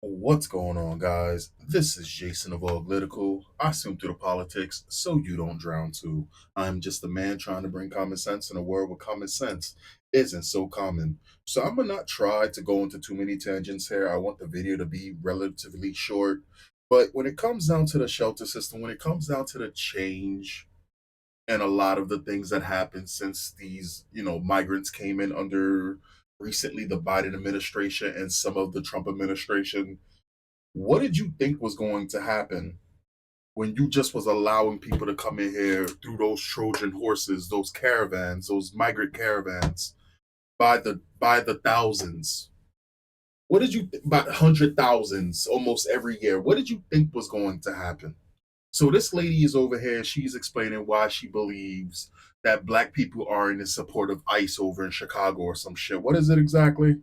What's going on, guys? This is Jason of Auglitical. I swim through the politics so you don't drown too. I'm just a man trying to bring common sense in a world where common sense isn't so common. So I'm gonna not try to go into too many tangents here. I want the video to be relatively short. But when it comes down to the shelter system, when it comes down to the change and a lot of the things that happened since these, migrants came in under recently the Biden administration and some of the Trump administration, what did you think was going to happen when you just was allowing people to come in here through those Trojan horses, those caravans, those migrant caravans by the thousands? What did you about 100,000s almost every year? What did you think was going to happen? So this lady is over here. She's explaining why she believes that black people are in support of ICE over in Chicago or some shit. What is it exactly?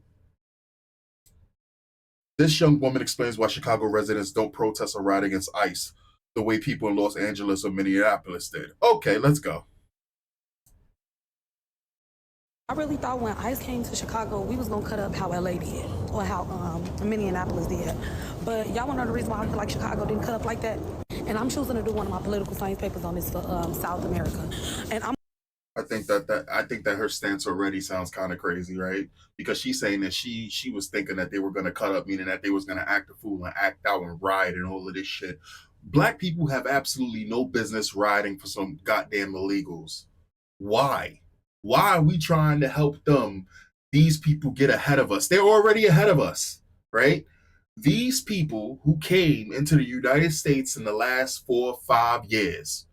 This young woman explains why Chicago residents don't protest or riot against ICE the way people in Los Angeles or Minneapolis did. Okay, let's go. I really thought when ICE came to Chicago, we was gonna cut up how LA did or how Minneapolis did. But y'all wanna know the reason why I feel like Chicago didn't cut up like that? And I'm choosing to do one of my political science papers on this for South America. And I'm I think that her stance already sounds kind of crazy, right? Because she's saying that she was thinking that they were gonna cut up, meaning that they was gonna act a fool and act out and riot and all of this shit. Black people have absolutely no business rioting for some goddamn illegals. Why? Why are we trying to help them? These people get ahead of us. They're already ahead of us, right? These people who came into the United States in the last 4 or 5 years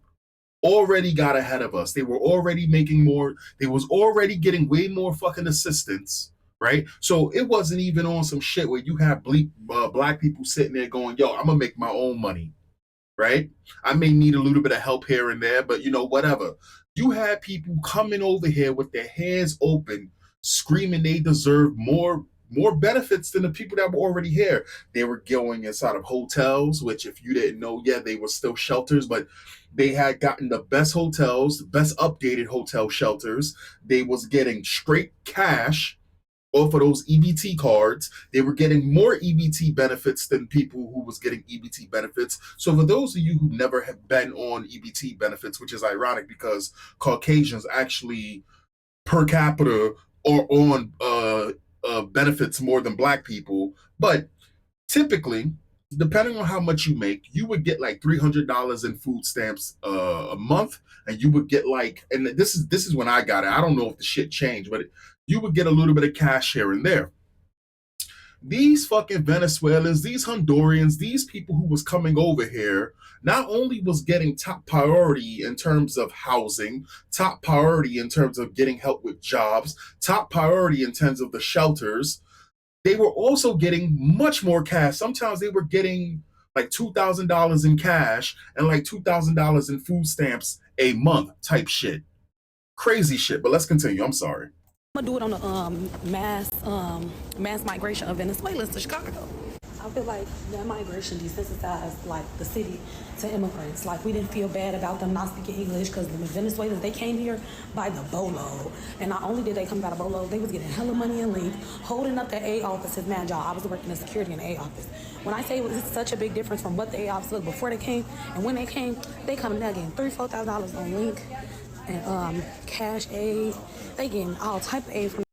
already got ahead of us. They were already making more. They was already getting way more fucking assistance, right? So it wasn't even on some shit where you have black people sitting there going, "Yo, I'm gonna make my own money." Right? I may need a little bit of help here and there, but whatever. You had people coming over here with their hands open, screaming they deserve more benefits than the people that were already here. They were going inside of hotels, which if you didn't know, yeah, they were still shelters, but they had gotten the best hotels, the best updated hotel shelters. They was getting straight cash off of those EBT cards. They were getting more EBT benefits than people who was getting EBT benefits. So for those of you who never have been on EBT benefits, which is ironic because Caucasians actually per capita are on benefits more than black people, but typically, depending on how much you make, you would get like $300 in food stamps a month, and you would get like, and this is when I got it. I don't know if the shit changed, but you would get a little bit of cash here and there. These fucking Venezuelans, these Hondurans, these people who was coming over here, not only was getting top priority in terms of housing, top priority in terms of getting help with jobs, top priority in terms of the shelters, they were also getting much more cash. Sometimes they were getting like $2,000 in cash and like $2,000 in food stamps a month type shit. Crazy shit. But let's continue. I'm sorry. gonna do it on the mass migration of Venezuelans to Chicago. I feel like that migration desensitized like the city to immigrants. Like we didn't feel bad about them not speaking English because the Venezuelans, they came here by the boatload. And not only did they come by the boatload, they was getting hella money in leave, holding up the A offices. Man, y'all, I was working in security in the A office. When I say it was such a big difference from what the A office was before they came and when they came, they coming there getting $3,000-$4,000 on link and cash aid. They getting all type of aid from.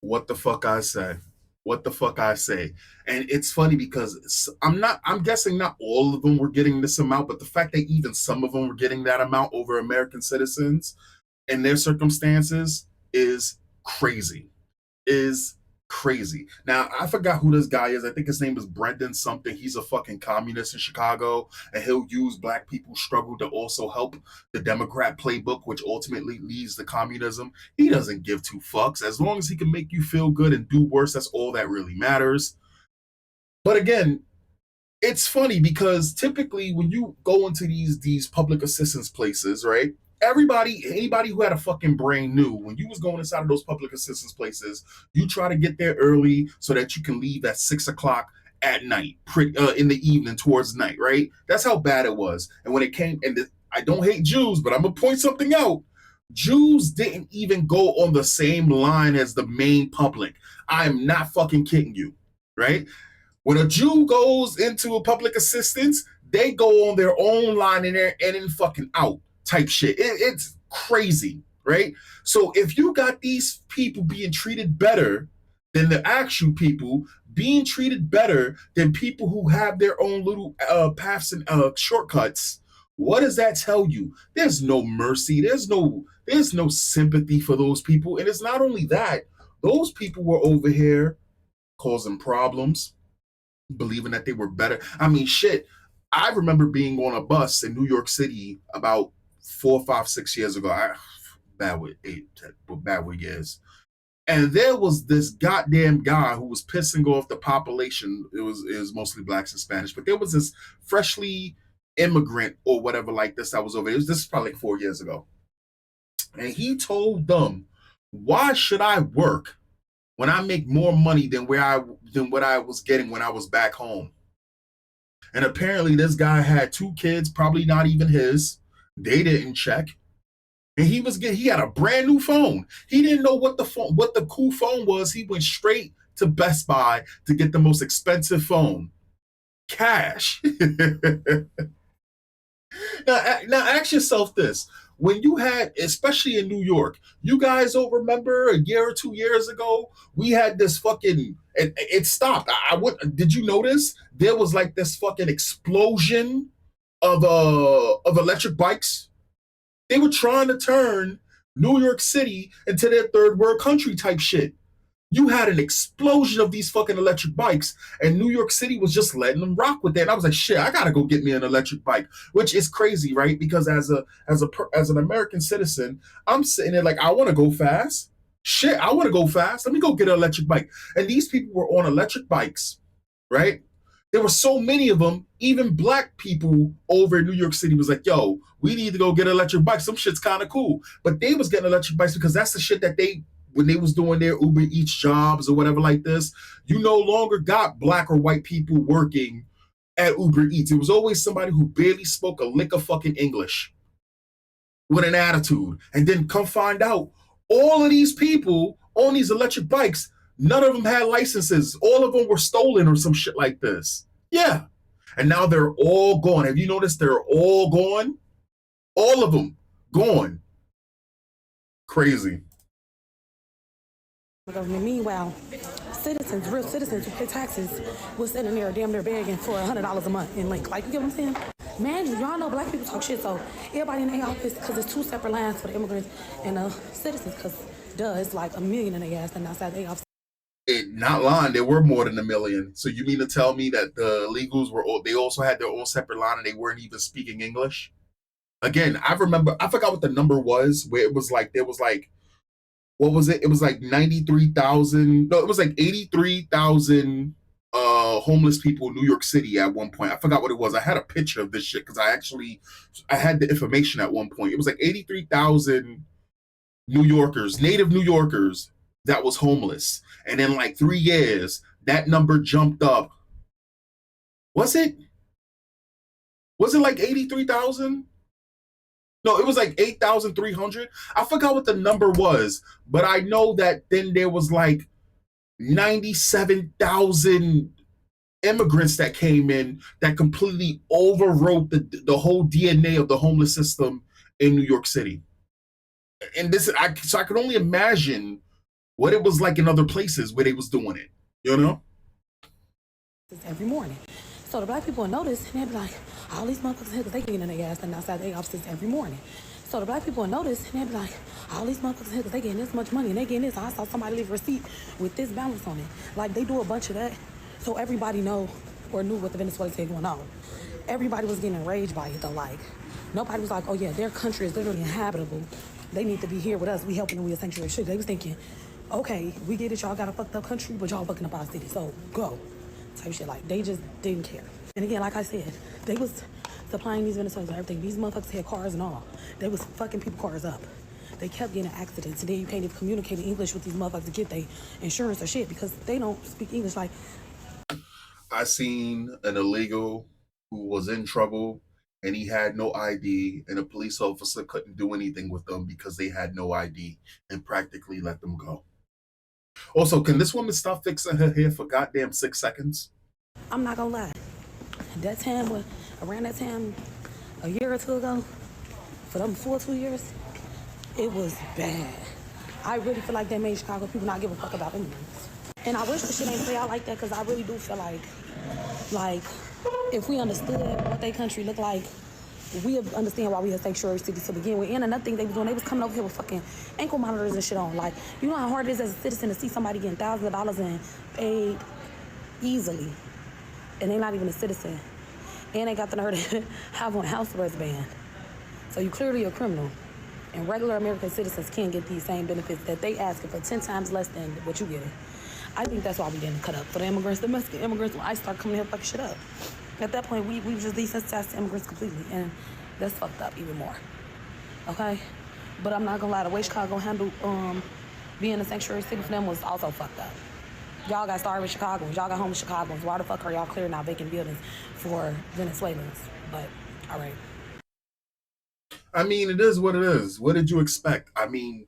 What the fuck I say? What the fuck I say? And it's funny because I'm guessing not all of them were getting this amount, but the fact that even some of them were getting that amount over American citizens in their circumstances is crazy. Is crazy. Now, I forgot who this guy is. I think his name is Brendan something. He's a fucking communist in Chicago, and he'll use black people's struggle to also help the Democrat playbook, which ultimately leads to communism. He doesn't give two fucks. As long as he can make you feel good and do worse, that's all that really matters. But again, it's funny because typically when you go into these public assistance places, right? Anybody who had a fucking brain knew when you was going inside of those public assistance places, you try to get there early so that you can leave at 6 o'clock at night, in the evening towards night, right? That's how bad it was. And when it came, I don't hate Jews, but I'm gonna point something out. Jews didn't even go on the same line as the main public. I am not fucking kidding you, right? When a Jew goes into a public assistance, they go on their own line in there and then fucking out type shit. It's crazy, right? So if you got these people being treated better than the actual people, being treated better than people who have their own little paths and shortcuts, what does that tell you? There's no mercy. There's no sympathy for those people. And it's not only that, those people were over here causing problems, believing that they were better. I mean, shit. I remember being on a bus in New York City about 4, 5, 6 years ago. Bad with 8, bad with years. And there was this goddamn guy who was pissing off the population. It was mostly blacks and Spanish, but there was this freshly immigrant or whatever like this that was over. This is probably like 4 years ago, and he told them, "Why should I work when I make more money than what I was getting when I was back home?" And apparently, this guy had 2 kids, probably not even his. They didn't check, and he had a brand new phone. He didn't know what the cool phone was. He went straight to Best Buy to get the most expensive phone, cash. Now ask yourself this: when you had, especially in New York, you guys don't remember a year or 2 years ago, we had this fucking. It stopped. Did you notice there was like this fucking explosion of electric bikes? They were trying to turn New York City into their third world country type shit. You had an explosion of these fucking electric bikes, and New York City was just letting them rock with that. And I was like, shit, I gotta go get me an electric bike, which is crazy, right? Because as an American citizen, I'm sitting there like, I want to go fast. Shit, I want to go fast. Let me go get an electric bike. And these people were on electric bikes, right? There were so many of them. Even black people over in New York City was like, yo, we need to go get an electric bike. Some shit's kind of cool. But they was getting electric bikes because that's the shit that when they was doing their Uber Eats jobs or whatever like this, you no longer got black or white people working at Uber Eats. It was always somebody who barely spoke a lick of fucking English with an attitude. And then come find out, all of these people on these electric bikes, none of them had licenses. All of them were stolen or some shit like this. Yeah. And now they're all gone. Have you noticed they're all gone? All of them gone. Crazy. Meanwhile, real citizens who pay taxes, was sitting there damn near begging for $100 a month in Link. Like, you get what I'm saying? Man, y'all know black people talk shit, so everybody in their office, because it's 2 separate lines for the immigrants and the citizens, because it's like $1 million in their ass and outside their office. Not lying, there were more than $1 million. So you mean to tell me that the illegals they also had their own separate line and they weren't even speaking English? Again, I forgot what the number was, where it was like, there was like, what was it? It was like 93,000. No, it was like 83,000 homeless people in New York City at one point. I forgot what it was. I had a picture of this shit because I had the information at one point. It was like 83,000 New Yorkers, native New Yorkers, that was homeless. And in like 3 years, that number jumped up. Was it like 83,000? No, it was like 8,300. I forgot what the number was, but I know that then there was like 97,000 immigrants that came in that completely overwrote the whole DNA of the homeless system in New York City. And so I could only imagine what it was like in other places where they was doing it, you know? Every morning. So the black people will notice, and they'll be like, all these motherfuckers here, because they getting in their ass and outside their offices every morning. So the black people will notice, and they'll be like, all these motherfuckers here, because they getting this much money, and they getting this. I saw somebody leave a receipt with this balance on it. Like, they do a bunch of that, so everybody know or knew what the Venezuelans had going on. Everybody was getting enraged by it, though. Like, nobody was like, oh yeah, their country is literally inhabitable. They need to be here with us. We helping them with a sanctuary. Shit, they was thinking, okay, we get it, y'all got a fucked up country, but y'all fucking up our city, so go. Type shit. Like, they just didn't care. And again, like I said, they was supplying these Venezuelans and everything. These motherfuckers had cars and all. They was fucking people cars up. They kept getting accidents, and then you can't even communicate in English with these motherfuckers to get their insurance or shit because they don't speak English. Like, I seen an illegal who was in trouble and he had no ID, and a police officer couldn't do anything with them because they had no ID and practically let them go. Also, can this woman stop fixing her hair for goddamn 6 seconds? I'm not gonna lie. That time, around that time, a year or two ago, for them full 2 years, it was bad. I really feel like that made Chicago people not give a fuck about immigrants. And I wish the shit ain't play out like that because I really do feel like, if we understood what their country looked like, we understand why we had sanctuary cities to begin with. And another thing they was doing, they was coming over here with fucking ankle monitors and shit on. Like, you know how hard it is as a citizen to see somebody getting thousands of dollars and paid easily, and they not even a citizen. And they got the nerve to have on house arrest ban. So you clearly a criminal. And regular American citizens can't get these same benefits that they asking for 10 times less than what you getting. I think that's why we didn't cut up for the immigrants, domestic immigrants. When I start coming here fucking shit up, at that point we just desensitized to immigrants completely, and that's fucked up even more. Okay, but I'm not gonna lie, the way Chicago handled being a sanctuary city for them was also fucked up. Y'all got starving Chicagoans, y'all got homeless Chicagoans. Why the fuck are y'all clearing out vacant buildings for Venezuelans? But all right. I mean, it is what it is. What did you expect? I mean,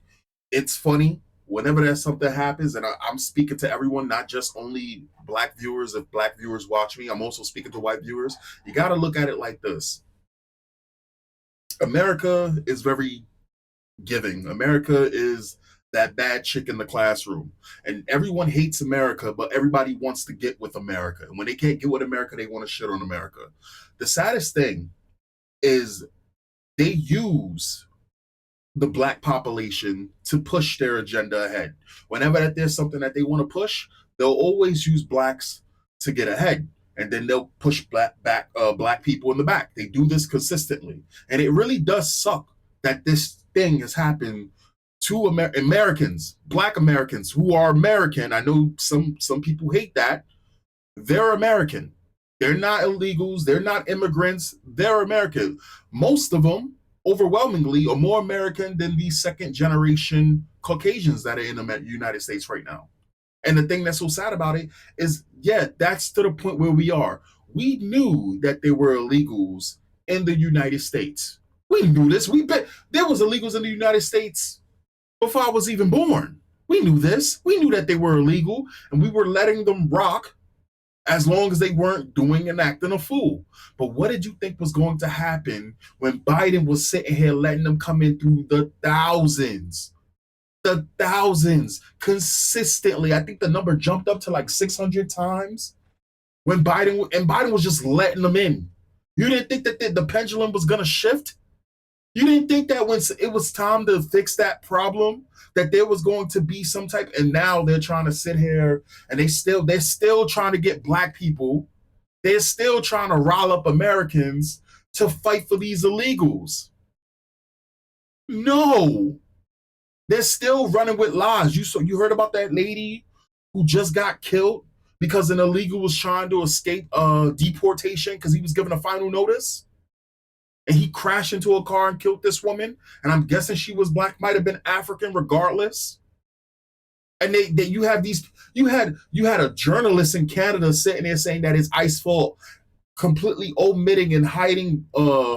it's funny whenever there's something happens, and I'm speaking to everyone, not just only black viewers. If black viewers watch me, I'm also speaking to white viewers. You got to look at it like this. America is very giving. America is that bad chick in the classroom. And everyone hates America, but everybody wants to get with America. And when they can't get with America, they want to shit on America. The saddest thing is they use the black population to push their agenda ahead. Whenever that there's something that they want to push, they'll always use blacks to get ahead, and then they'll push black people in the back. They do this consistently, and it really does suck that this thing has happened to Americans, black Americans who are American. I know some people hate that. They're American. They're not illegals. They're not immigrants. They're American. Most of them, overwhelmingly, are more American than the second generation Caucasians that are in the United States right now. And the thing that's so sad about it is, yeah, that's to the point where we are. We knew that there were illegals in the United States. We knew this. We bet there was illegals in the United States before I was even born. We knew this. We knew that they were illegal, and we were letting them rock as long as they weren't doing and acting a fool. But what did you think was going to happen when Biden was sitting here letting them come in through the thousands? The thousands consistently. I think the number jumped up to like 600 times when Biden was just letting them in. You didn't think that the pendulum was going to shift? You didn't think that when it was time to fix that problem, that there was going to be some type, and now they're trying to sit here and they're still trying to get black people, they're still trying to rile up Americans to fight for these illegals. No, they're still running with lies. You heard about that lady who just got killed because an illegal was trying to escape deportation because he was given a final notice? And he crashed into a car and killed this woman. And I'm guessing she was black, might have been African, regardless. And you had a journalist in Canada sitting there saying that it's ICE's fault, completely omitting and hiding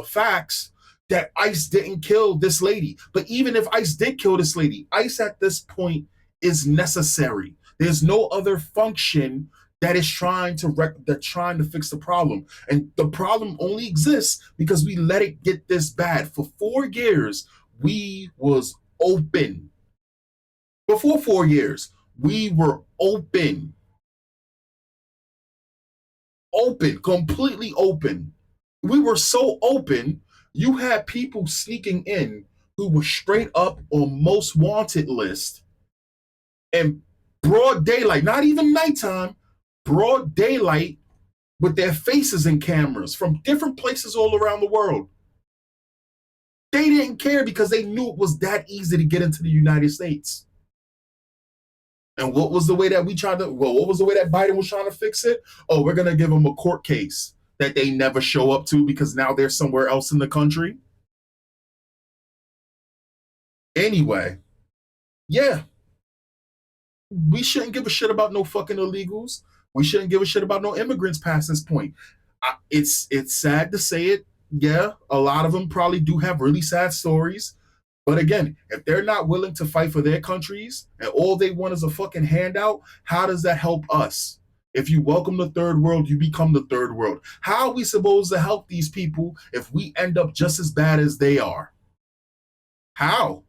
facts that ICE didn't kill this lady. But even if ICE did kill this lady, ICE at this point is necessary. There's no other function that is trying to fix the problem. And the problem only exists because we let it get this bad. For 4 years, we was open. Before 4 years, we were open. Open, completely open. We were so open, you had people sneaking in who were straight up on most wanted list and broad daylight, not even nighttime, broad daylight, with their faces in cameras from different places all around the world. They didn't care because they knew it was that easy to get into the United States. And what was the way that what was the way that Biden was trying to fix it? Oh, we're going to give them a court case that they never show up to because now they're somewhere else in the country. Anyway, yeah, we shouldn't give a shit about no fucking illegals. We shouldn't give a shit about no immigrants past this point. It's sad to say it. Yeah, a lot of them probably do have really sad stories. But again, if they're not willing to fight for their countries and all they want is a fucking handout, how does that help us? If you welcome the third world, you become the third world. How are we supposed to help these people if we end up just as bad as they are? How?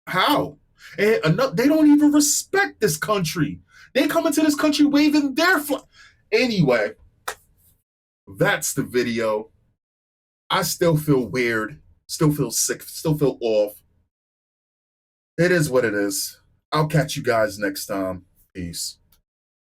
How? And enough, they don't even respect this country. They come into this country waving their flag. Anyway, that's the video. I still feel weird, still feel sick, still feel off. It is what it is. I'll catch you guys next time. Peace.